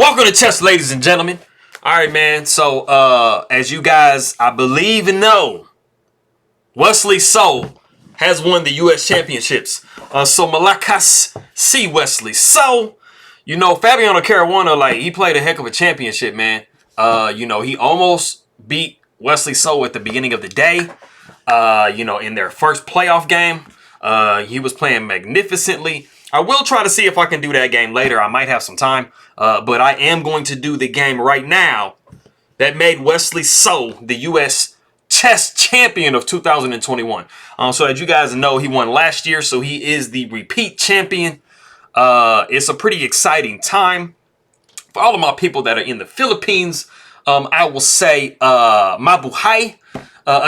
Welcome to chess, ladies and gentlemen. All right, man. So, as you guys, I believe and know, Wesley So has won the U.S. championships. So Malakas see Wesley. So, you know, Fabiano Caruana, like, he played a heck of a championship, man. You know, he almost beat Wesley So at the beginning of the day. You know, in their first playoff game. He was playing magnificently. I will try to see if I can do that game later. I might have some time. But I am going to do the game right now that made Wesley So the U.S. chess champion of 2021. So as you guys know, he won last year, so he is the repeat champion. It's a pretty exciting time. For all of my people that are in the Philippines, I will say Mabuhay,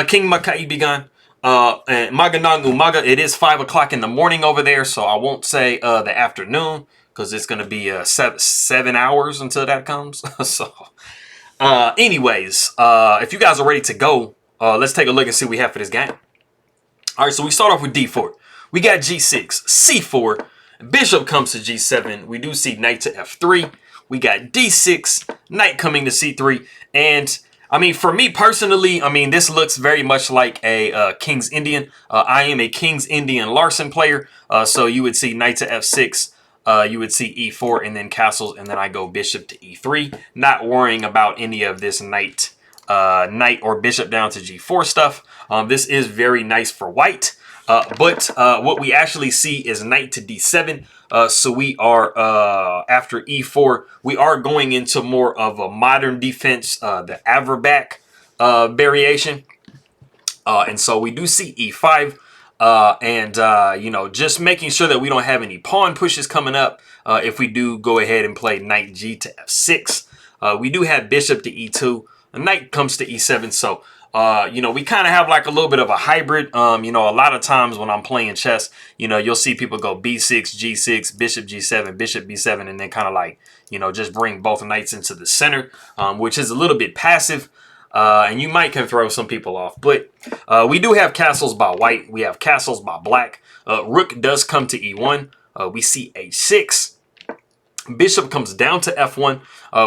King Makaibigan. And Maganang Umaga, it is 5 o'clock in the morning over there, so I won't say the afternoon, because it's going to be 7 hours until that comes. So, anyways, if you guys are ready to go, let's take a look and see what we have for this game. All right, so we start off with D4. We got G6, C4, Bishop comes to G7. We do see Knight to F3. We got D6, Knight coming to C3, and I mean, for me personally, I mean, this looks very much like a King's Indian. I am a King's Indian Larson player. So you would see Knight to F6, you would see E4, and then castles, and then I go Bishop to E3. Not worrying about any of this Knight or Bishop down to G4 stuff. This is very nice for white. But what we actually see is Knight to D7. So we are, after E4, we are going into more of a modern defense, the Averbach variation. And so we do see E5. You know, just making sure that we don't have any pawn pushes coming up. If we do go ahead and play Knight G to F6. We do have Bishop to E2. A Knight comes to E7. So you know, we kind of have like a little bit of a hybrid. You know, a lot of times when I'm playing chess, you know, you'll see people go B6, G6, Bishop G7, Bishop B7, and then kind of like, you know, just bring both knights into the center, which is a little bit passive. And you might can throw some people off. But we do have castles by white. We have castles by black. Rook does come to E1. We see H6. Bishop comes down to F1.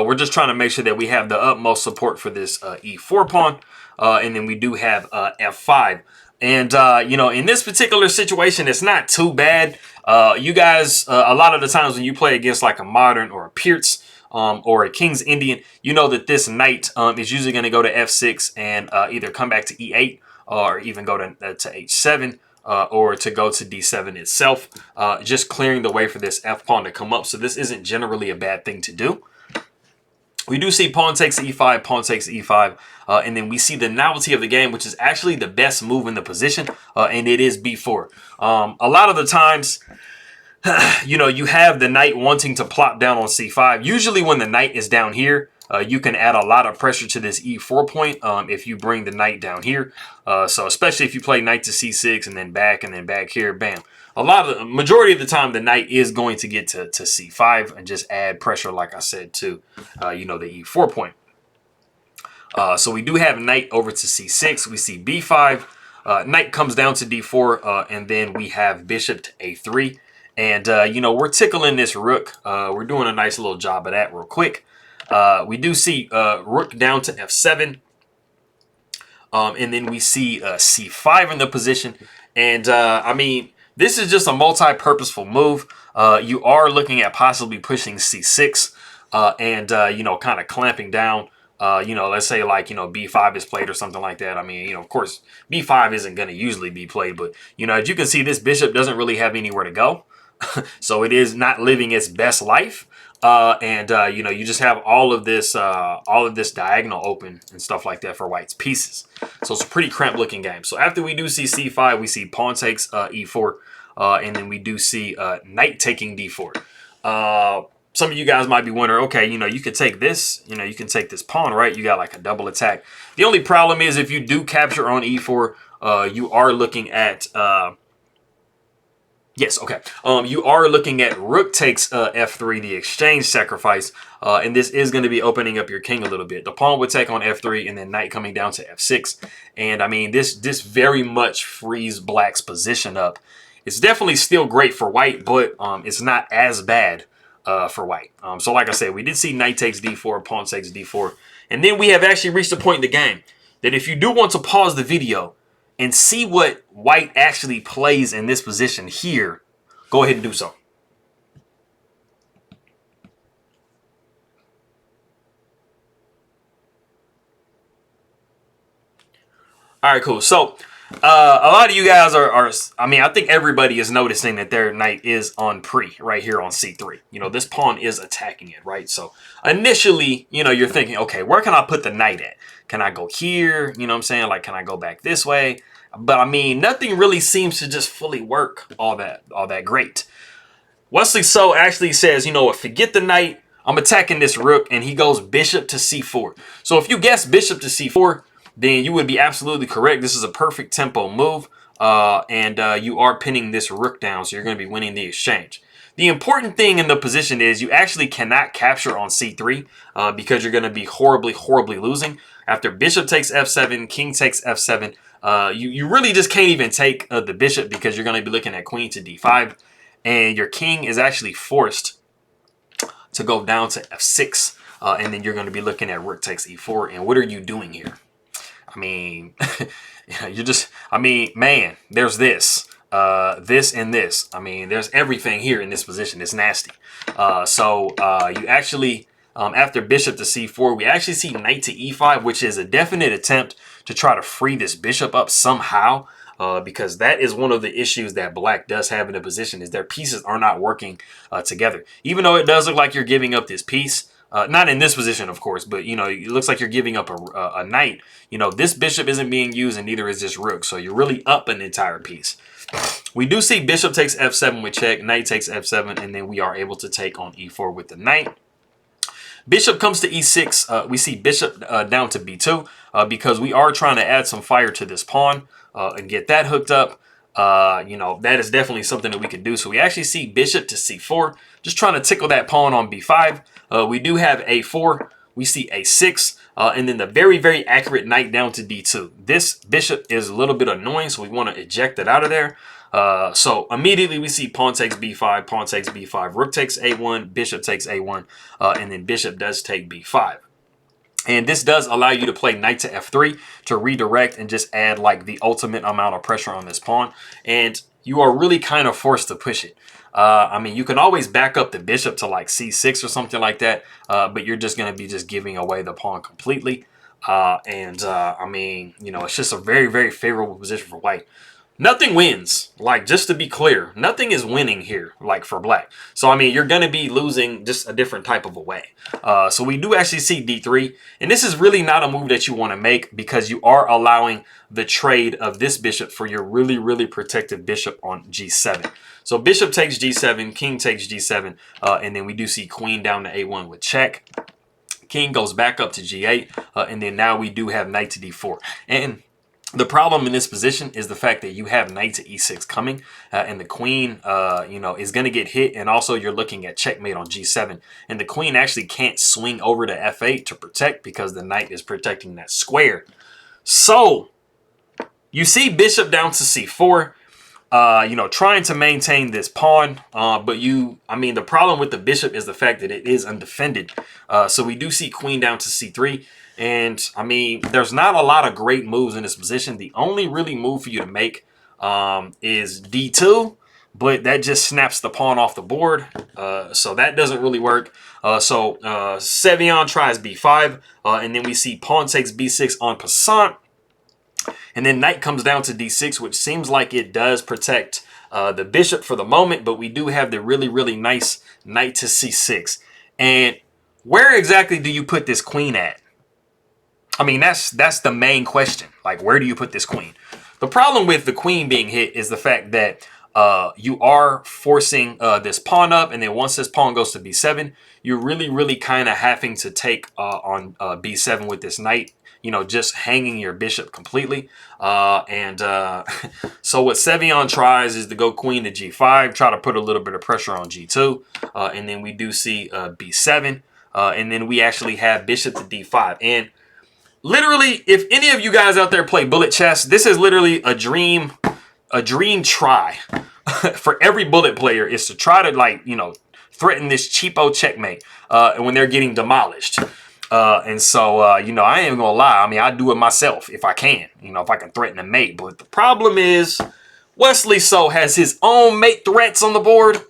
We're just trying to make sure that we have the utmost support for this E4 pawn. And then we do have F5. And, you know, in this particular situation, it's not too bad. You guys, a lot of the times when you play against like a modern or a Pierce or a King's Indian, you know that this knight is usually going to go to F6 and either come back to E8 or even go to H7 or to go to D7 itself, just clearing the way for this F pawn to come up. So this isn't generally a bad thing to do. We do see pawn takes E5, pawn takes E5, and then we see the novelty of the game, which is actually the best move in the position, and it is B4. A lot of the times, you know, you have the knight wanting to plop down on C5. Usually when the knight is down here, you can add a lot of pressure to this E4 point if you bring the knight down here. So especially if you play knight to C6 and then back here, bam. Majority of the time, the knight is going to get to C5 and just add pressure, like I said, to, you know, the E4 point. So we do have knight over to C6. We see B5. Knight comes down to D4, and then we have bishop to A3. And, you know, we're tickling this rook. We're doing a nice little job of that real quick. We do see rook down to F7. And then we see C5 in the position. And, I mean, this is just a multi-purposeful move. You are looking at possibly pushing C6 and, you know, kind of clamping down. You know, let's say like, you know, B5 is played or something like that. I mean, you know, of course, B5 isn't going to usually be played. But, you know, as you can see, this bishop doesn't really have anywhere to go. So it is not living its best life. You know, you just have all of this diagonal open and stuff like that for white's pieces. So it's a pretty cramped looking game. So after we do see C5, we see pawn takes E4, and then we do see knight taking D4. Some of you guys might be wondering, okay, you know, you could take this, you know, you can take this pawn, right? You got like a double attack. The only problem is if you do capture on E4, you are looking at yes, okay. You are looking at rook takes F3, the exchange sacrifice, and this is going to be opening up your king a little bit. The pawn would take on F3, and then knight coming down to F6. And I mean, this very much frees black's position up. It's definitely still great for white, but it's not as bad for white. So like I said, we did see knight takes d4, pawn takes d4. And then we have actually reached a point in the game that if you do want to pause the video and see what white actually plays in this position here, go ahead and do so. All right, cool. So a lot of you guys are, I mean, I think everybody is noticing that their knight is on pre right here on c3. You know, this pawn is attacking it, right? So initially, you know, you're thinking, okay, where can I put the knight at? Can I go here? You know what I'm saying? Like, can I go back this way? But I mean, nothing really seems to just fully work all that great. Wesley So actually says, you know what, forget the knight. I'm attacking this rook, and he goes bishop to c4. So if you guess bishop to c4, then you would be absolutely correct. This is a perfect tempo move, and you are pinning this rook down, so you're going to be winning the exchange. The important thing in the position is you actually cannot capture on c3 because you're going to be horribly, horribly losing. After bishop takes f7, king takes f7, you really just can't even take the bishop because you're going to be looking at queen to d5, and your king is actually forced to go down to f6, and then you're going to be looking at rook takes e4. And what are you doing here? I mean, you just, I mean, man, there's this, this and this. I mean, there's everything here in this position. It's nasty. So you actually, after bishop to c4, we actually see knight to e5, which is a definite attempt to try to free this bishop up somehow. Because that is one of the issues that black does have in the position, is their pieces are not working together. Even though it does look like you're giving up this piece, not in this position, of course, but, you know, it looks like you're giving up a knight. You know, this bishop isn't being used, and neither is this rook. So you're really up an entire piece. We do see bishop takes f7 with check, knight takes f7, and then we are able to take on e4 with the knight. Bishop comes to e6. We see bishop down to b2 because we are trying to add some fire to this pawn and get that hooked up. You know, that is definitely something that we could do. So we actually see bishop to c4, just trying to tickle that pawn on b5. We do have a4. We see a6. And then the very, very accurate knight down to d2. This bishop is a little bit annoying, so we want to eject it out of there. So immediately we see pawn takes b5, pawn takes b5, rook takes a1, bishop takes a1, and then bishop does take b5. And this does allow you to play knight to f3 to redirect and just add like the ultimate amount of pressure on this pawn. And you are really kind of forced to push it. I mean, you can always back up the bishop to like c6 or something like that, but you're just going to be just giving away the pawn completely. I mean, you know, it's just a very, very favorable position for white. Nothing wins. Like, just to be clear, nothing is winning here, like, for black. So, I mean, you're going to be losing just a different type of a way. So we do actually see d3. And this is really not a move that you want to make because you are allowing the trade of this bishop for your really, really protective bishop on g7. So bishop takes g7, king takes g7, and then we do see queen down to a1 with check. King goes back up to g8, and then now we do have knight to d4. And the problem in this position is the fact that you have knight to e6 coming, and the queen, you know, is going to get hit. And also you're looking at checkmate on g7. And the queen actually can't swing over to f8 to protect because the knight is protecting that square. So you see bishop down to c4, you know, trying to maintain this pawn. But I mean, the problem with the bishop is the fact that it is undefended. So we do see queen down to c3. And, I mean, there's not a lot of great moves in this position. The only really move for you to make is d2, but that just snaps the pawn off the board. So that doesn't really work. So Sevian tries b5, and then we see pawn takes b6 en passant. And then knight comes down to d6, which seems like it does protect the bishop for the moment, but we do have the really, really nice knight to c6. And where exactly do you put this queen at? I mean, that's the main question. Like, where do you put this queen? The problem with the queen being hit is the fact that you are forcing this pawn up, and then once this pawn goes to b7, you're really, really kind of having to take on b7 with this knight, you know, just hanging your bishop completely. So what Sevian tries is to go queen to g5, try to put a little bit of pressure on g2, and then we do see b7, and then we actually have bishop to d5. And literally, if any of you guys out there play bullet chess, this is literally a dream try for every bullet player, is to try to, like, you know, threaten this cheapo checkmate when they're getting demolished. And so, you know, I ain't gonna lie. I mean, I do it myself if I can, you know, if I can threaten a mate. But the problem is Wesley So has his own mate threats on the board,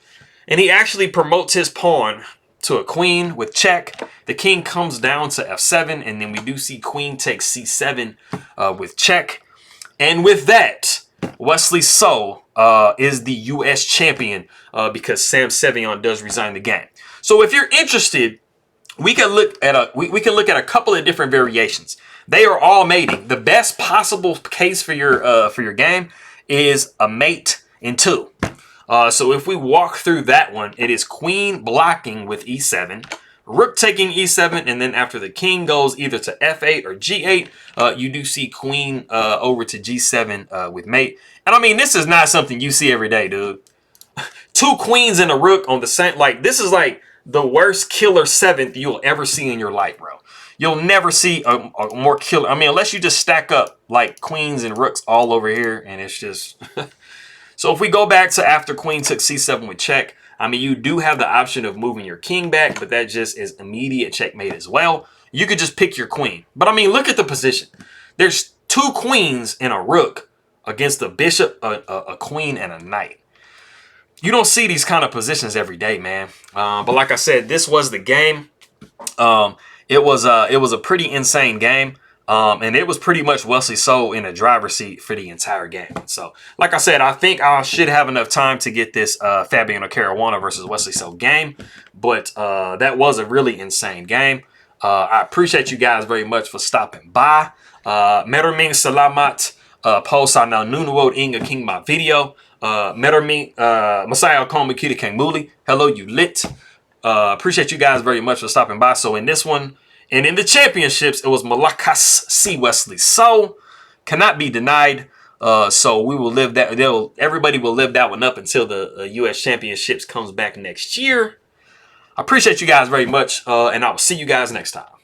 and he actually promotes his pawn to a queen with check. The king comes down to f7, and then we do see queen takes c7 with check. And with that, Wesley So is the U.S. champion because Sam Sevian does resign the game. So if you're interested, we can look at a couple of different variations. They are all mating. The best possible case for your game is a mate in 2. So if we walk through that one, it is queen blocking with e7, rook taking e7, and then after the king goes either to f8 or g8, you do see queen over to g7 with mate. And I mean, this is not something you see every day, dude. 2 queens and a rook on the same, like, this is like the worst killer 7th you'll ever see in your life, bro. You'll never see a more killer. I mean, unless you just stack up like queens and rooks all over here, and it's just... So if we go back to after queen took c7 with check, I mean, you do have the option of moving your king back, but that just is immediate checkmate as well. You could just pick your queen. But I mean, look at the position. There's 2 queens and a rook against a bishop, a queen, and a knight. You don't see these kind of positions every day, man. But like I said, this was the game. It was a pretty insane game. And it was pretty much Wesley So in the driver's seat for the entire game. So, like I said, I think I should have enough time to get this Fabiano Caruana versus Wesley So game. But that was a really insane game. I appreciate you guys very much for stopping by. Maraming salamat po sa nanonood ng aking mga video. Maraming masaya akong makita kang muli. Hello, you lit. Appreciate you guys very much for stopping by. So in this one, and in the championships, it was Malakas C. Wesley So. Cannot be denied. So we will live that. Everybody will live that one up until the U.S. championships comes back next year. I appreciate you guys very much. And I will see you guys next time.